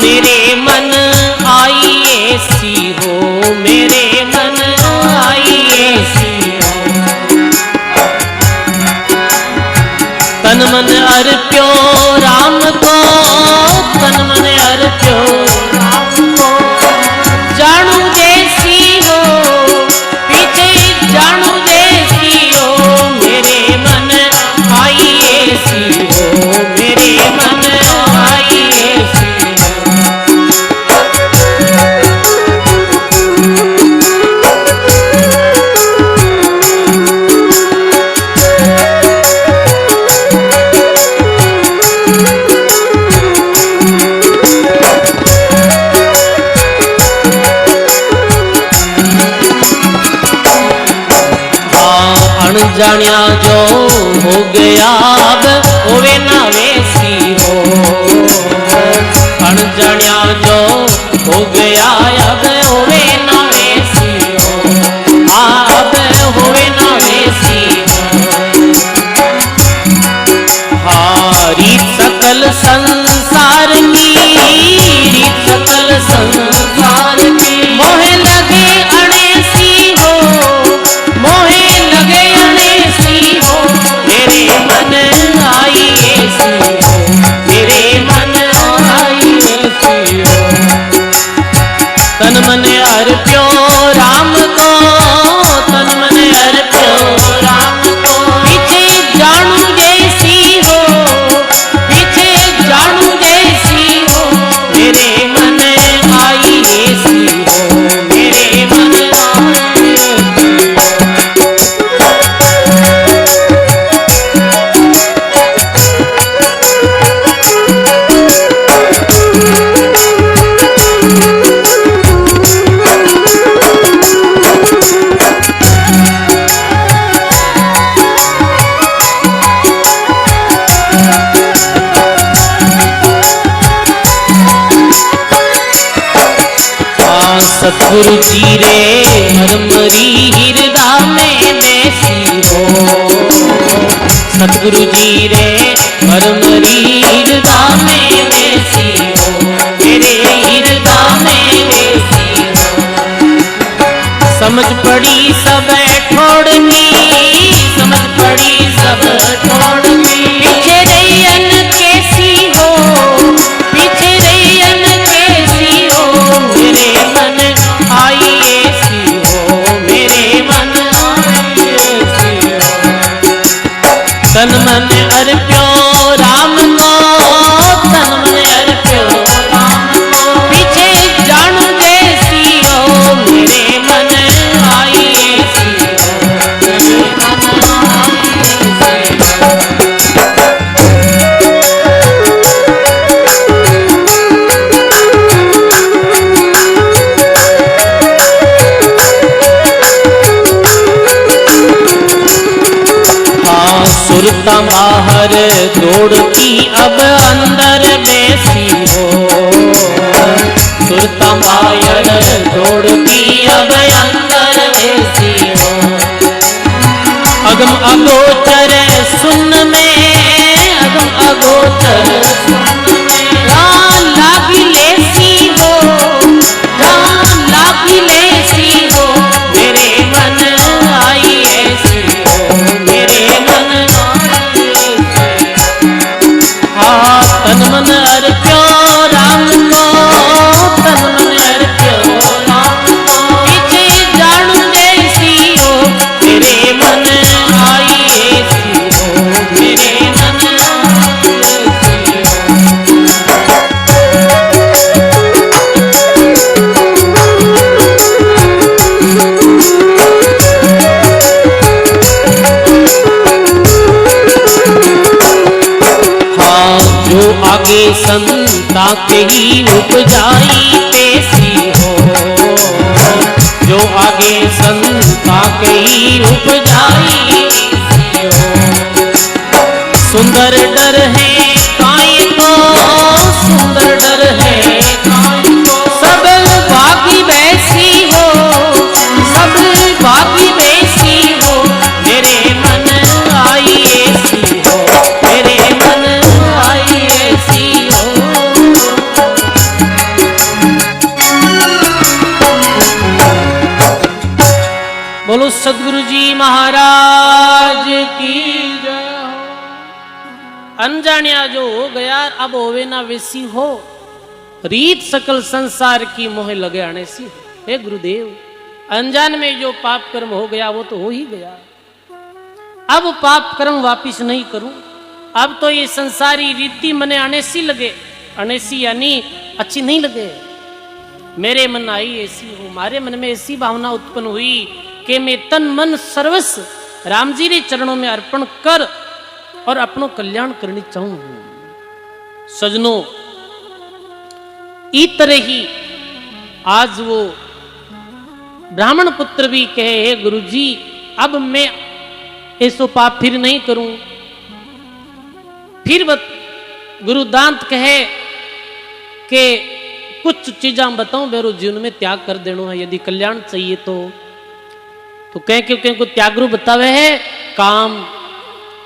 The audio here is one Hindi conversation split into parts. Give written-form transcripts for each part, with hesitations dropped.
मेरे मन आई ऐसी हो, मेरे मन आई ऐसी हो। तन मन अर्प्यो राम को, तन मन अर्प्यो राम को। जानू जैसी हो पीछे जानू जैसी हो, मेरे मन आई ऐसी हो, मेरे मन आई ऐसी हो। अनजानिया जो हो गया अब होवे ना वैसी हो। अनजानिया जो हो गया अब होवे ना वैसी हो, अब होवे ना वैसी हो। हारी सकल संसार की, रीत सकल संसार की। मोहे लगे अणेसी हो, मोहे लगे अणेसी हो, मेरे मन आई ऐसी हो, मेरे मन आई ऐसी हो। तन मन अर्प्यो राम को, तन मन अर्प्यो राम को। पीछे जानू जैसी हो, पीछे जानू जैसी हो, मेरे मन आई ऐसी हो, मेरे मन आई ऐसी हो। सतगुरु जी रे मरमरी हृदय में बैसी हो। सतगुरु जी रे मरमरी हृदय में बैसी हो, मेरे हृदय में बैसी हो। समझ पड़ी सब ठोड़ की, समझ पड़ी सब ठोड़ की। पीछे रैयन कैसी हो, पीछे रैयन कैसी हो, मेरे मन आई ऐसी हो, मेरे मन आई ऐसी हो। तन मन अर्प्यो राम को, तन मन अर्प्यो राम को। पीछे जानू जैसी हो, मेरे मन आई ऐसी हो, मेरे मन आई ऐसी हो। सुरता बाहर दौड़ती अब अंदर बैसी हो। सुरता बाहर दौड़ती अब अंदर बैसी हो। अगम अगोचर सुन में, अगम अगोचर सुन में। लागी लेसी हो, लागी लेसी हो, मेरे मन आई ऐसी हो, मेरे मन तन मन अर्प्यो राम को, तन मन अर्प्यो राम को। पीछे जानू जैसी हो, मेरे मन आई ऐसी हो, मेरे मन आई ऐसी हो। जो आगे संता के ही उपजाई कैसी हो, जो आगे संता के ही उपजाई कैसी हो। सुंदर डर है काय को, सुंदर डर है काय को। सब बागी वैसी हो, सब बागी वैसी हो, मेरे मन आई ऐसी हो, मेरे मन आई ऐसी हो। सदगुरु जी महाराज की जय हो। अनजानिया जो हो गया अब होवे ना वैसी हो, रीत सकल संसार की मोह लगे आने सी हो। हे गुरुदेव, अनजान में जो पाप कर्म हो गया वो तो हो ही गया, अब पाप कर्म वापिस नहीं करूं। अब तो ये संसारी रीति मने आने सी लगे, आने सी यानी अच्छी नहीं लगे। मेरे मन आई ऐसी हो, मारे मन में ऐसी भावना उत्पन्न हुई कि मैं तन मन सर्वस्व राम जी के चरणों में अर्पण कर और अपनो कल्याण करनी चाहूं। सजनों, इस तरह ही आज वो ब्राह्मण पुत्र भी कहे, हे गुरु जी अब मैं ऐसो पाप फिर नहीं करूं। फिर गुरु दांत कहे कि कुछ चीजा बताऊं मेरे जीवन में त्याग कर देना है यदि कल्याण चाहिए तो कह क्यों को त्याग रू बतावे है काम,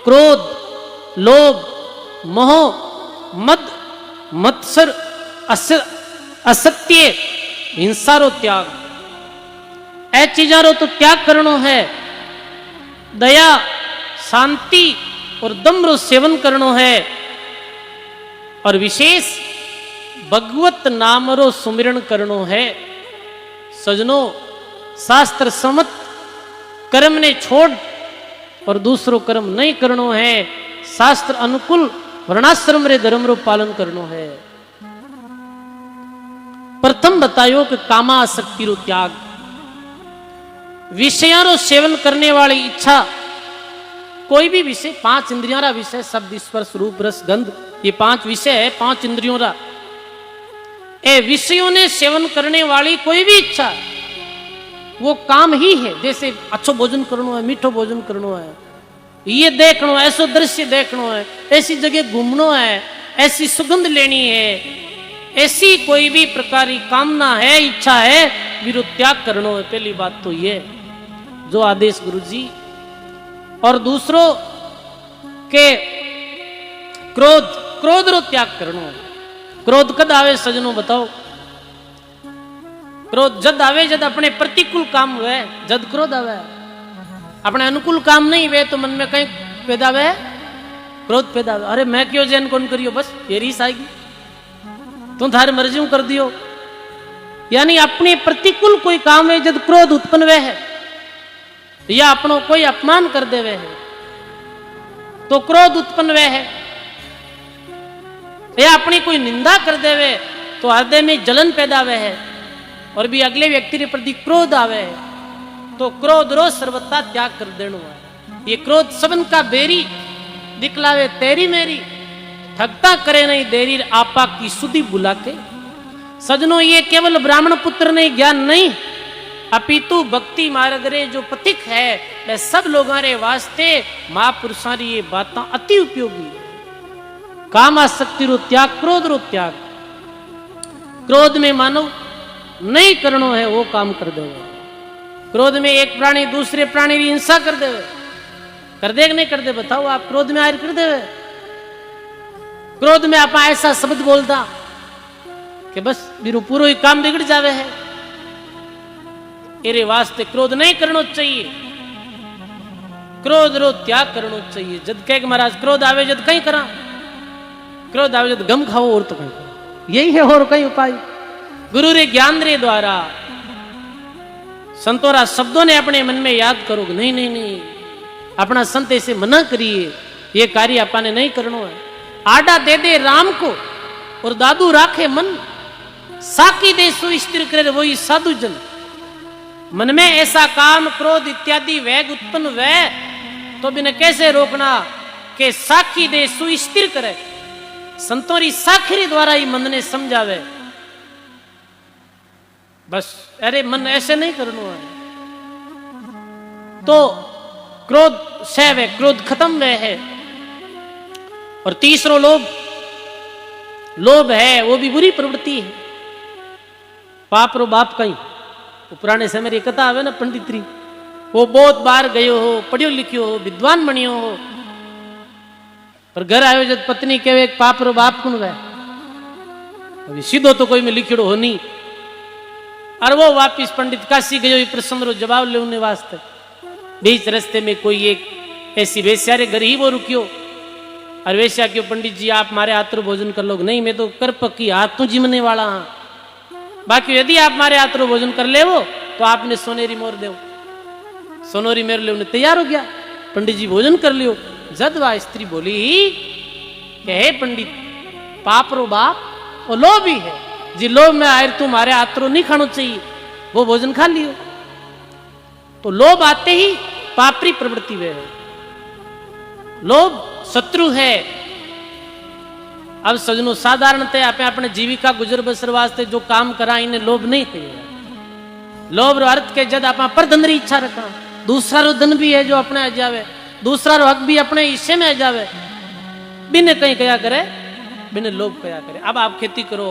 क्रोध, लोभ, मोह, मद, मत्सर, असत्य, हिंसा रो त्याग। ए चीजा रो तो त्याग करनो है। दया, शांति और दम रो सेवन करनो है और विशेष भगवत नाम रो सुमिरण करनो है। सजनों, शास्त्र सम्मत कर्म ने छोड़ और दूसरो कर्म नहीं करनो है। शास्त्र अनुकूल वर्णाश्रम रे धर्म रो पालन करनो है। प्रथम बतायो कि कामा आसक्ति रो त्याग, विषयों रो सेवन करने वाली इच्छा। कोई भी विषय, 5 इंद्रियों रा विषय, शब्द, स्पर्श, रूप, रस, गंध, ये 5 विषय है, 5 इंद्रियों रा। ए विषयों ने सेवन करने वाली कोई भी इच्छा वो काम ही है। जैसे अच्छो भोजन करना है, मीठो भोजन करना है, ये देखना है, ऐसो दृश्य देखना है, ऐसी जगह घूमना है, ऐसी सुगंध लेनी है, ऐसी कोई भी प्रकार की कामना है, इच्छा है, विरोध त्याग करना है। पहली बात तो ये जो आदेश गुरु जी। और दूसरों के क्रोध रो त्याग करना है। क्रोध कद आवे सजनों बताओ? क्रोध जद आवे जद अपने प्रतिकूल काम हुए, जद क्रोध आवे। अपने अनुकूल काम नहीं हुए तो मन में कहीं पैदा हुए क्रोध पैदा हुए। अरे मैं क्यों जैन कौन करियो, बस ये रीस आएगी, तुम थारे मर्जी कर दियो। यानी अपने प्रतिकूल कोई काम है जब क्रोध उत्पन्न हुए है, या अपनों कोई अपमान कर देवे है तो क्रोध उत्पन्न हुए है, या अपनी कोई निंदा कर देवे तो हृदय में जलन पैदा हुए है, और भी अगले व्यक्ति के प्रति क्रोध आवे है तो क्रोध रो सर्वथा त्याग कर देना है। ये क्रोध सबन का बेरी दिखलावे तेरी मेरी, ठगता करे नहीं देरी आपा की सुधी बुला के। सजनों, ये केवल ब्राह्मण पुत्र ने ज्ञान नहीं, अपितु भक्ति मार्ग रे जो पथिक है वह सब लोगों रे वास्ते महापुरुषों री ये बातें अति उपयोगी है। काम आसक्ति रो त्याग, क्रोध रो त्याग। क्रोध में मानव नहीं करनो है वो काम कर देवे। क्रोध में एक प्राणी दूसरे प्राणी की हिंसा कर देवे, कर दे कि नहीं कर दे बताओ? आप क्रोध में आयर कर देवे। क्रोध में आप ऐसा शब्द बोलता कि बस मेरे पूरा ही काम बिगड़ जावे है। एरे वास्ते क्रोध नहीं करना चाहिए, क्रोध रो त्याग करना चाहिए। जद कह महाराज क्रोध आवे जद कहीं करा, क्रोध आवे जद गम खाओ और तो कहीं करो, यही है और कहीं उपाय। गुरु रे ज्ञान रे द्वारा संतोरा शब्दों ने अपने मन में याद करो। नहीं नहीं नहीं, अपना संत ऐसे मना करिए, ये कार्य अपने नहीं करना है। आडा दे दे राम को और दादू राखे मन, साकी दे सो स्थिर करे वही साधु जन। मन में ऐसा काम, क्रोध इत्यादि वेग उत्पन्न वे तो बिना कैसे रोकना के साखी दे सुस्थिर करे। संतोरी साखरी द्वारा ही मन ने समझावे। बस अरे मन ऐसे नहीं करना है तो क्रोध सह वे, क्रोध खत्म वे है। और तीसरो लोभ, लोभ है वो भी बुरी प्रवृत्ति है। पाप रो बाप कहीं पुराने समय मेरी कथा आवे ना पंडितरी, वो बहुत बार गयो हो, पढ़ियो लिखियो हो, विद्वान बनियो हो, पर घर आयो जब पत्नी कहे पाप रो बाप कौन वह, अभी सीधो तो कोई में लिखियो हो नहीं। और वो वापिस पंडित काशी गयो प्रश्न रो जवाब लेने वास्ते, बीच रास्ते में कोई एक ऐसी वेश्या रे घर ही वो रुकियो और वेश्या क्यों पंडित जी आप मारे हाथों भोजन कर लो। नहीं मैं तो कर पक्की हाथ तो जिमने वाला हाँ, बाकी यदि आप मारे हाथों भोजन कर ले वो तो आपने सोनेरी मोर दो। सोनेरी मोर ले तैयार हो गया, पंडित जी भोजन कर लियो। जद वह स्त्री बोली कि हे पंडित पाप रो बाप वो लोभ ही है जी, लोभ में आयर तुम्हारे हाथों नहीं खाना चाहिए, वो भोजन खा लियो। तो लोभ आते ही पापरी प्रवृत्ति वे है, लोभ शत्रु है। अब सजनों साधारणतः आप अपने जीविका गुजर बसर वास्ते जो काम करा इन्हें लोभ नहीं कहिए। लोभ रो अर्थ के जद आप पर धन री इच्छा रखा, दूसरा रो धन भी है जो अपने आ जावे, दूसरा रो हक भी अपने हिस्से में आ जावे, बिन कहीं कया करे, बिन लोभ कया करे। अब आप खेती करो,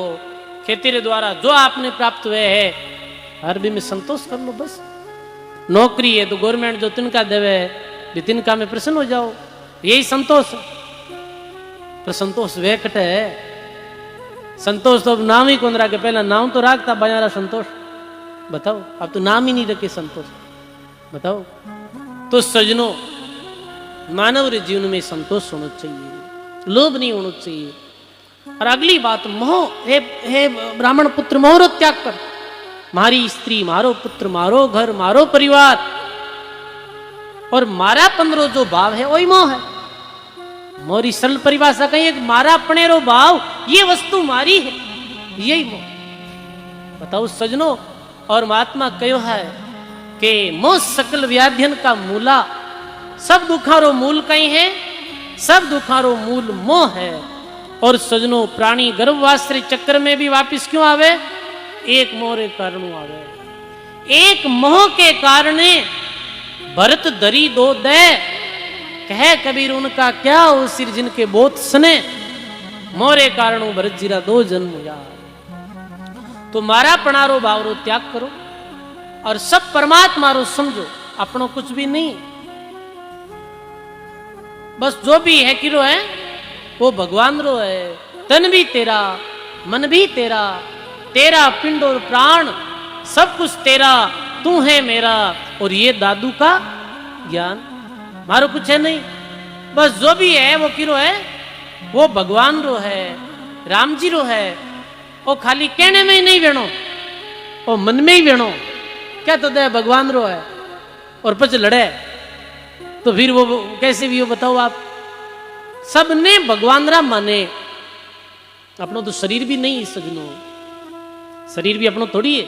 खेती रे द्वारा जो आपने प्राप्त हुए है हर भी में संतोष कर लो बस। नौकरी है तो गवर्नमेंट जो तिनका देवे भी तिनका में प्रसन्न हो जाओ, यही संतोष। पर संतोष वे कटे है, संतोष तो अब नाम ही कौन रखे, पहला नाम तो रखता बजारा संतोष, बताओ अब तो नाम ही नहीं रखे संतोष, बताओ। तो सजनों मानव रे जीवन में संतोष होना चाहिए, लोभ नहीं होना चाहिए। और अगली बात मोह, हे ब्राह्मण पुत्र मोह रो त्याग कर, मारी स्त्री मारो पुत्र मारो घर मारो परिवार और मारा पंद्रो जो भाव है वही मोह है। मोरी सरल परिभाषा कही है मारा अपने रो भाव ये वस्तु मारी है, यही मोह। बताओ सजनों, और महात्मा कहो है कि मोह सकल व्याधियन का मूला, सब दुखारो मूल कहीं है, सब दुखारो मूल मोह है। और सजनों प्राणी गर्भवास्त्री चक्र में भी वापिस क्यों आवे, एक मोह के कारण आवे। एक मोह के कारण भरत धरी दो दे, कह कबीर उनका क्या हो सिर जिनके बोत सने, मोरे कारण भरत जीरा दो जन्म यार। तो मारा पणारो भावरो त्याग करो और सब परमात्मा रो समझो, अपनो कुछ भी नहीं, बस जो भी है किरो है वो भगवान रो है। तन भी तेरा मन भी तेरा, तेरा पिंड और प्राण सब कुछ तेरा, तू है मेरा और ये दादू का ज्ञान, मारो कुछ है नहीं। बस जो भी है वो किरो है वो भगवान रो है, राम जी रो है। वो खाली कहने में ही नहीं वेणो, वो मन में ही वेणो, क्या तो दे भगवान रो है और पच लड़े तो फिर वो कैसे भी हो बताओ आप। सबने भगवान रा माने, अपनो तो शरीर भी नहीं सजनो, शरीर भी अपनो थोड़ी है,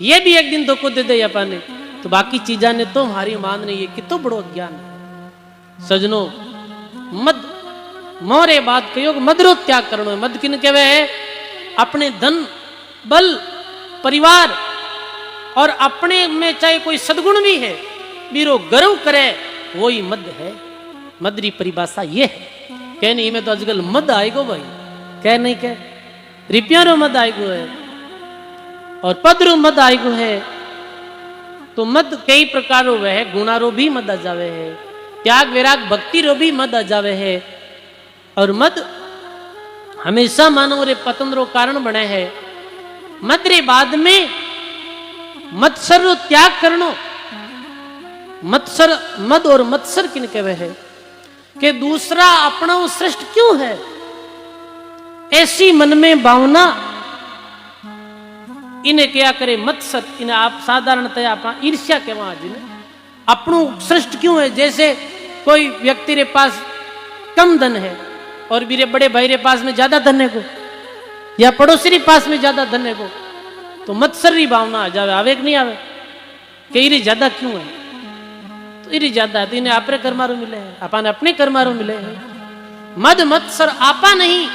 ये भी एक दिन धोखो दे दे अपने, तो बाकी चीजा ने तो हमारी मान नहीं है, कितो बड़ो ज्ञान है। सजनो मद मोरे बात कहो मदरो त्याग करनो है। मद किन कहवे है, अपने धन बल परिवार और अपने में चाहे कोई सद्गुण भी है बीरो गर्व करे वो ही मद है। मद री परिभाषा ये है, कह नहीं में तो आजकल मद आएगो भाई, कह नहीं कह रिपिया रो मद आएगो है और पद रो मद आएगो है। तो मद कई प्रकार रो है, गुणारो भी मद आ जावे है, त्याग वैराग भक्ति रो भी मद आ जावे है। और मद हमेशा मानव रे पतन रो कारण बने है। मद रे बाद में मत्सर रो त्याग करनो। मत्सर मद और मत्सर किन कहवे है कि दूसरा अपना श्रेष्ठ क्यों है, ऐसी मन में भावना इन्हें क्या करे मत्सर। इन्हें आप साधारणतः अपना ईर्ष्या के वहां जिन्हें अपनों श्रेष्ठ क्यों है। जैसे कोई व्यक्ति रे पास कम धन है और मेरे बड़े भाई रे पास में ज्यादा धन है को, या पड़ोसी रे पास में ज्यादा धन है को, तो मत्सर री भावना आ जावे, आवे कि नहीं आवे कि इरे ज्यादा क्यों है, तो इरे ज्यादा है तो इन्हें आपरे कर्मारो मिले हैं, अपन अपने कर्मारो मिले हैं। मद मत्सर आपा नहीं,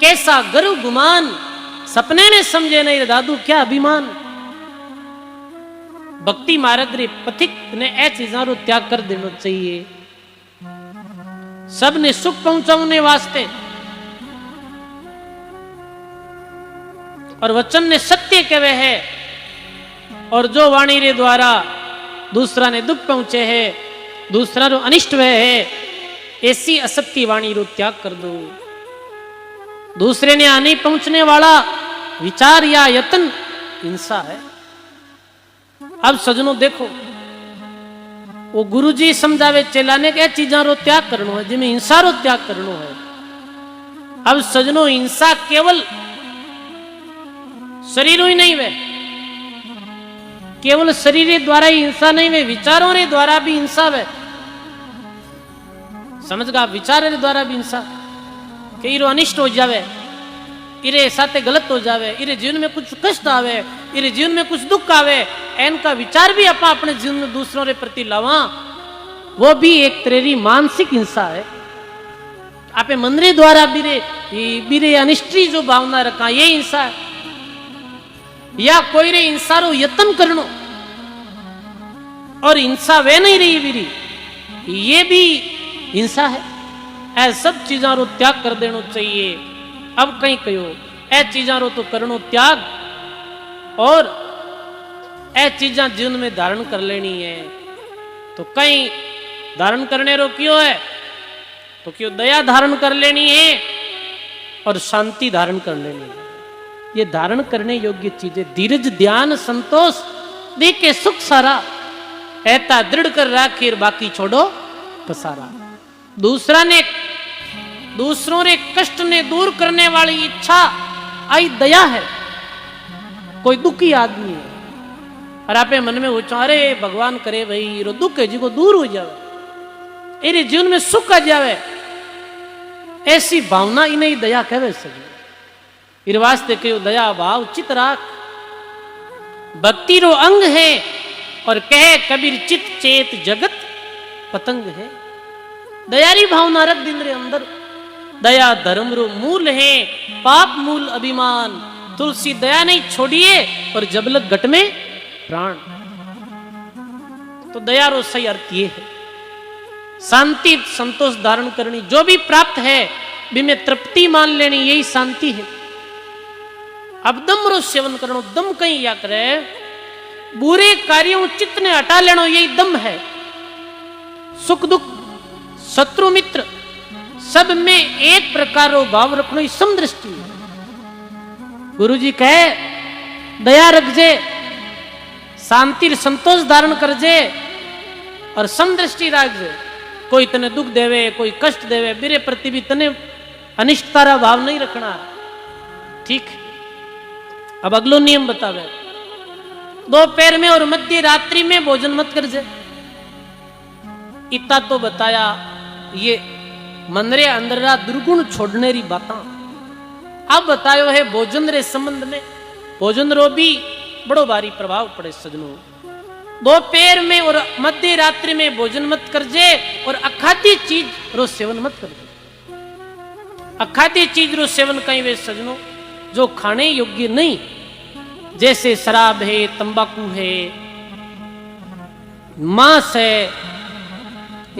कैसा गर्व गुमान, सपने ने समझे नहीं दादू क्या अभिमान। भक्ति मार्ग रे पथिक ने ए चीजा रो त्याग कर देना चाहिए। सबने सुख पहुंचाने वास्ते और वचन ने सत्य कहवे है, और जो वाणी रे द्वारा दूसरा ने दुख पहुंचे है, दूसरा रो अनिष्ट हुए है, ऐसी असत्य वाणी रो त्याग कर दो। दूसरे ने हानि पहुंचने वाला विचार या यत्न हिंसा है। अब सजनों देखो वो गुरुजी समझावे चेला ने क्या चीजा रो त्याग करनो है, जिमें हिंसा रो त्याग करनो है। अब सजनो हिंसा केवल शरीर ही नहीं वे, केवल शरीर द्वारा ही हिंसा नहीं वे, विचारों रे द्वारा भी हिंसा वे। समझ गा, विचार रे द्वारा भी हिंसा के इरो अनिष्ट हो जावे, इरे साथे गलत हो जावे, इरे जीवन में कुछ कष्ट आवे, इरे जीवन में कुछ दुख आवे, इनका विचार भी अपा अपने जीवन में दूसरों के प्रति लावा, वो भी एक तरह की मानसिक हिंसा है। आपे मंदरे द्वारा बीरे अनिष्टी जो भावना रखा ये हिंसा है। या कोई रे हिंसा रो यत्न करनो और हिंसा वे नहीं रही बीरी, ये भी हिंसा है। ऐ सब चीजा रो त्याग कर देनो चाहिए। अब कहीं कहो ऐ चीजा रो तो करनो त्याग, और ऐ चीजा जीवन में धारण कर लेनी है। तो कहीं धारण करने रो क्यों है, तो क्यों दया धारण कर लेनी है और शांति धारण कर लेनी है। ये धारण करने योग्य चीजें, धीरज ध्यान संतोष देखे सुख सारा, ऐता दृढ़ कर राखिर बाकी छोड़ो पसारा। दूसरों ने कष्ट ने दूर करने वाली इच्छा आई दया है। कोई दुखी आदमी है और आपे मन में उच्चा अरे भगवान करे भाई रो दुख है जी को दूर हो जावे, इरे जीवन में सुख आ जावे, ऐसी भावना इन्हें दया कहवे सके। इर वास्ते कहो दया भाव चित राख, भक्ति रो अंग है, और कहे कबीर चित चेत जगत पतंग है। दयारी भावना रख दिन रे अंदर, दया धर्म रो मूल है, पाप मूल अभिमान। तुलसी दया नहीं छोड़िए और जबलक घट में प्राण। तो दया रो सही अर्थ ये है, शांति संतोष धारण करनी, जो भी प्राप्त है बिमे तृप्ति मान लेनी, यही शांति है। अब दम रो सेवन करनो, दम कहीं या करे, बुरे कार्यों चित्त ने हटा लेनो, यही दम है। सुख दुख शत्रु मित्र सब में एक प्रकार रो भाव रखनो, ये समदृष्टि है। गुरु जी कहे दया रख जे, शांति संतोष धारण कर जे और समदृष्टि राख जे। कोई तने दुख देवे, कोई कष्ट देवे, मेरे प्रति भी तने अनिष्टता रा भाव नहीं रखना, ठीक। अब अगलो नियम बतावे, दोपहर में और मध्य रात्रि में भोजन मत कर जे। इतना तो बताया, ये मनरे अंदर दुर्गुण छोड़ने री बाता। अब बतायो है भोजन रे संबंध में, भोजन रो भी बड़ो भारी प्रभाव पड़े सजनो। दोपहर में और मध्य रात्रि में भोजन मत कर जे, और अखाद्य चीज रो सेवन मत कर जे। अखाद्य चीज रो सेवन कहीं वे सजनो जो खाने योग्य नहीं, जैसे शराब है, तंबाकू है, मांस है,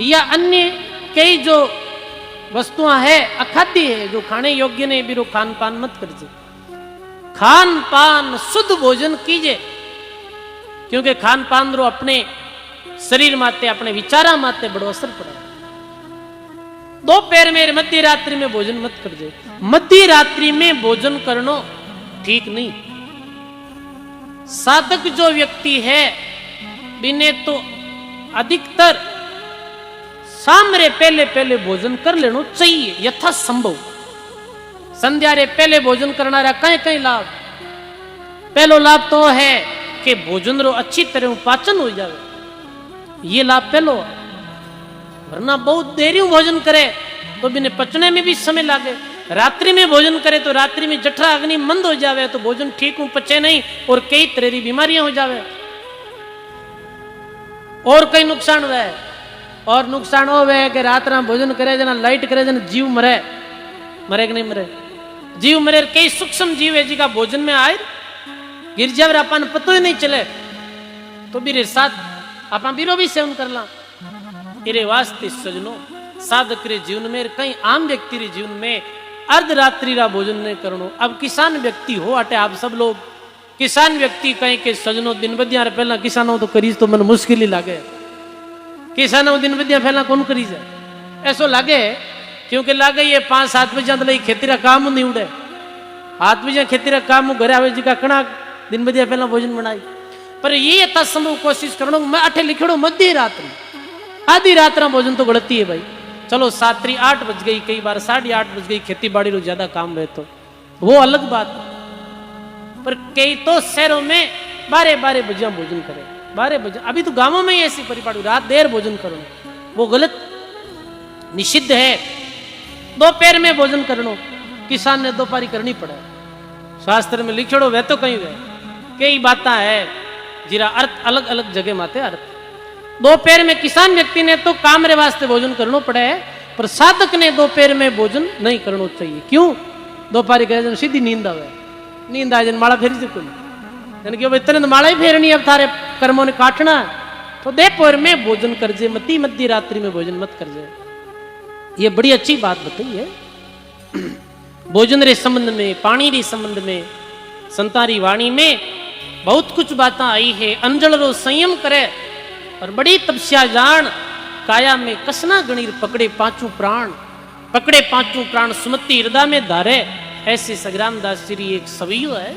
या अन्य कई जो वस्तुआं है अखाद्य है, जो खाने योग्य नहीं, भी रो खान पान मत करजे। खान पान शुद्ध भोजन कीजिए, क्योंकि खान पान रो अपने शरीर माते, अपने विचारा माते बड़ो असर पड़े। दोपहर में मध्य रात्रि में भोजन मत करजे। मध्य रात्रि में भोजन करनो ठीक नहीं। साधक जो व्यक्ति है बिने तो अधिकतर शाम रे पहले पहले भोजन कर लेनो चाहिए यथा संभव। संध्या रे पहले भोजन करना रहा कहीं कहीं लाभ। पहलो लाभ तो है कि भोजन रो अच्छी तरह पाचन हो जाए, ये लाभ पहलो। वरना बहुत देरी भोजन करे तो बिने पचने में भी समय लागे। रात्रि में भोजन करे तो रात्रि में जठरा अग्नि मंद हो जावे, तो भोजन ठीक पचे नहीं और कई तरह की बीमारियां हो जावे। और कई नुकसान हुए, और नुकसान हो वे कि रात में भोजन करे जना लाइट करे जना जीव मरे, मरे कि नहीं मरे, जीव मरे। कई सूक्ष्म जीव है जिका भोजन में आए गिर जावे, अपन पतो ही नहीं चले, तो बीरे साथ अपना बीरो भी सेवन कर ला। इरे वास्ते सजनो साधक रे जीवन में, कई आम व्यक्ति रे जीवन में अर्धरात्रि रा भोजन नहीं करनो। अब किसान व्यक्ति हो अटे आप सब लोग, किसान व्यक्ति कहीं के सजनो दिन बदिया पहला किसानों तो करीज तो मन मुश्किल ही लागे। किसानों दिन बदिया पहला कौन करी जाए, ऐसो लागे, क्योंकि लागे ये 5-7 बजे तो खेती रा काम नहीं उड़े। 7 बजे खेती रा काम घरे आवे जी का कणा दिन बदिया पहला भोजन बनाई। पर ये यथा संभव कोशिश करो, मैं अठे लिखड़ो मध्य रात्रि आधी रात ना भोजन तो गलती है भाई। चलो 7 8 बज गई, कई बार 8:30 बज गई, खेती बाड़ी रो ज्यादा काम रहे तो वो अलग बात है। पर कई तो शहरों में 12 बजे भोजन करे, 12 बजे। अभी तो गांवों में ही ऐसी परिपाटी, रात देर भोजन करो, वो गलत निषिद्ध है। दोपहर में भोजन करनो, किसान ने दोपहरी करनी पड़े, शास्त्र में लिखिड़ो वह तो कहीं वह कई बात है जीरा अर्थ अलग अलग जगह माते अर्थ। दोपहर में किसान व्यक्ति ने तो काम रे वास्ते भोजन करनो पड़े, पर साधक ने दोपहर में भोजन नहीं करना चाहिए। क्यों? दोपहरी करे सीधी नींद आवे, नींद आ जाए माला फेरी से कोई यानी कि इतने तो माला ही फेरनी, अब थारे कर्मों ने काटना है तो दोपहर में भोजन कर जे, मध्य रात्रि में भोजन मत कर जे। ये बड़ी अच्छी बात बताई है। भोजन रे संबंध में, पानी रे संबंध में, संतारी वाणी में बहुत कुछ बातें आई है। अंजल रो संयम करे और बड़ी तपस्या जान, काया में कसना गणीर पकड़े पांचों प्राण, पकड़े पांचों प्राण सुमति हृदय में धारे। ऐसे सग्राम दास जी एक सवैयो है।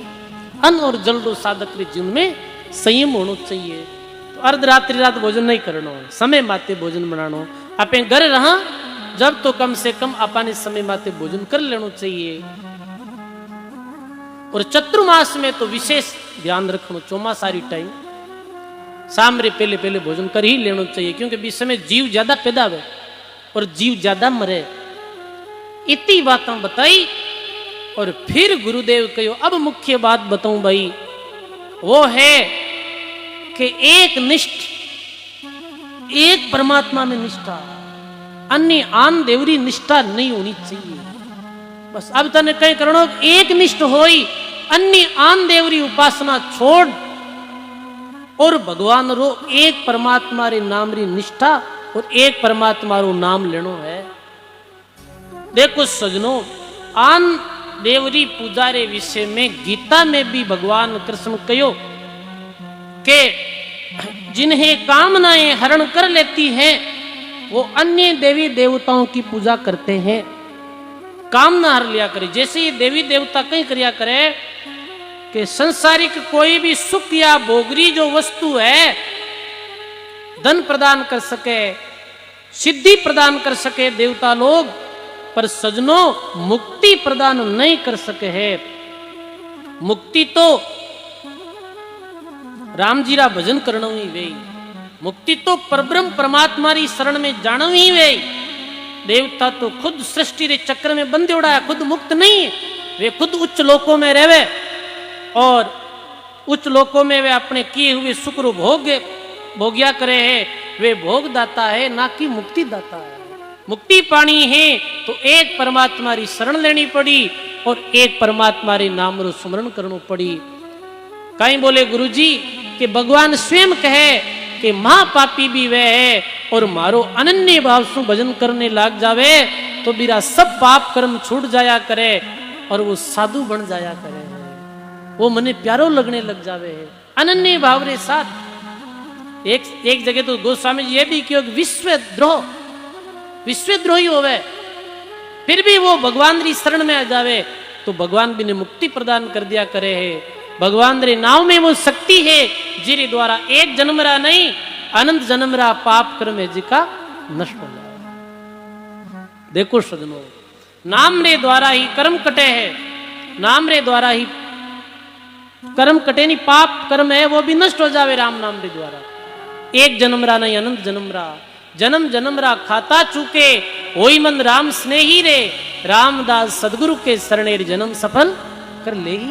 अन्न और जल रो साधक रे जीवन में संयम होना चाहिए। तो अर्धरात्रि रात भोजन नहीं करना, समय माते भोजन बनानो। आपे घर रहा जब तो कम से कम अपने समय माते भोजन कर लेना चाहिए। और चतुर्मास में तो विशेष ध्यान रखना, चौमासारी टाइम शाम रे पहले पहले भोजन कर ही लेना चाहिए, क्योंकि इस समय जीव ज्यादा पैदा हुए और जीव ज्यादा मरे। इतनी बातें बताई और फिर गुरुदेव कहो अब मुख्य बात बताऊं भाई, वो है कि एक निष्ठ, एक परमात्मा में निष्ठा, अन्य आन देवरी निष्ठा नहीं होनी चाहिए। बस अब तने कहीं करो एक निष्ठ होई, अन्य आन देवरी उपासना छोड़ और भगवान रो एक परमात्मा रे नाम री निष्ठा और एक परमात्मा रो नाम लेनो है। देखो सजनों, आन देवरी पूजा रे विषय में गीता में भी भगवान कृष्ण कहो कि जिन्हें कामनाएं हरण कर लेती हैं वो अन्य देवी देवताओं की पूजा करते हैं। कामना हर लिया करे। जैसे ये देवी देवता कहीं करिया करे कि संसारिक कोई भी सुख या भोगरी जो वस्तु है धन प्रदान कर सके, सिद्धि प्रदान कर सके देवता लोग, पर सजनों मुक्ति प्रदान नहीं कर सके है। मुक्ति तो राम जी रा भजन करना ही वे, मुक्ति तो परब्रह्म परमात्मा री शरण में जाना ही वे। देवता तो खुद सृष्टि रे चक्र में बंधे उड़ा है, खुद मुक्त नहीं है, वे खुद उच्च लोकों में रहवे और उच्च लोकों में वे अपने किए हुए सुख रो भोग्या करे है। वे भोग दाता है, ना कि मुक्ति दाता है। मुक्ति पानी है तो एक परमात्मा री शरण लेनी पड़ी और एक परमात्मा री नाम रो स्मरण करनो पड़ी। कहीं बोले गुरुजी कि भगवान स्वयं कहे कि महापापी भी वह है और मारो अनन्य भाव से भजन करने लग जावे तो मेरा सब पाप कर्म छूट जाया करे और वो साधु बन जाया करे, वो मने प्यारो लगने लग जावे है अनन्य भाव रे साथ। एक जगह तो गोस्वामी जी ये भी क्यों विश्वद्रोही होवे फिर भी वो भगवान री शरण में आ जावे तो भगवान भी ने मुक्ति प्रदान कर दिया करे है। भगवान रे नाम में वो शक्ति है जिरे द्वारा एक जन्म रा नहीं अनंत जन्म रा पाप कर्म है जिका नष्ट हो जाए। देखो सजनों, नाम रे द्वारा ही कर्म कटे है, नाम रे द्वारा ही कर्म कटे नहीं, पाप कर्म है वो भी नष्ट हो जावे राम नाम रे द्वारा। एक जन्म रा नहीं अनंत जन्म रा, जन्म जन्म रा खाता चूके होई मन राम स्नेही रे, रामदास सदगुरु के शरणे जन्म सफल कर ले ही।